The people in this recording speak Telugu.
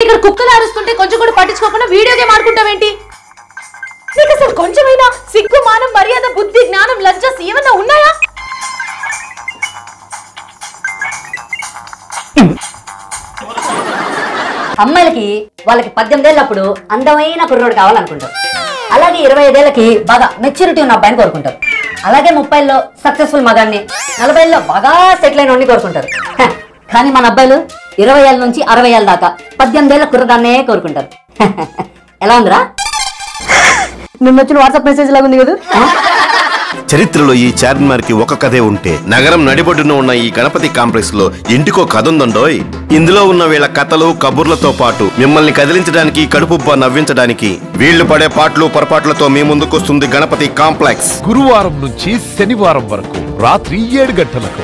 ఇక్కడ కుక్కలు అరుస్తుంటే కొంచెం కూడా పట్టించుకోకుండా వీడియో గేమ్ ఆడుకుంటావేంటి? నీకు అసలు కొంచెమైనా సిగ్గు, మానం, మర్యాద, బుద్ధి, జ్ఞానం, లజ్జ ఏమన్నా ఉన్నాయా? అమ్మాయిలకి వాళ్ళకి 18 ఏళ్ళప్పుడు అందమైన కుర్రోడు కావాలనుకుంటారు. అలాగే 25 ఏళ్ళకి బాగా మెచ్యూరిటీ ఉన్న అబ్బాయిని కోరుకుంటారు. అలాగే 30లో సక్సెస్ఫుల్ మగాన్ని, 40లో బాగా సెటిల్ అయిన వాడిని కోరుకుంటారు. కానీ మన అబ్బాయిలు 20 ఏళ్ళ నుంచి 60 ఏళ్ళ దాకా 18 ఏళ్ళ కుర్రదాన్నే కోరుకుంటారు. ఎలా ఉందిరా? నిన్న వచ్చిన వాట్సాప్ మెసేజ్ లాగా ఉంది కదా. చరిత్రలో ఈ చార్మినార్ కి ఒక కథే ఉంటే నగరం నడిబొడ్డున ఉన్న ఈ గణపతి కాంప్లెక్స్ లో ఇంటికో కథ ఉందండోయ్. ఇందులో ఉన్న వీళ్ళ కథలు కబుర్లతో పాటు మిమ్మల్ని కదిలించడానికి, కడుపుబ్బా నవ్వించడానికి వీళ్లు పడే పాటలు పొరపాట్లతో మీ ముందుకొస్తుంది గణపతి కాంప్లెక్స్. గురువారం నుంచి శనివారం వరకు రాత్రి 7 గంటలకు.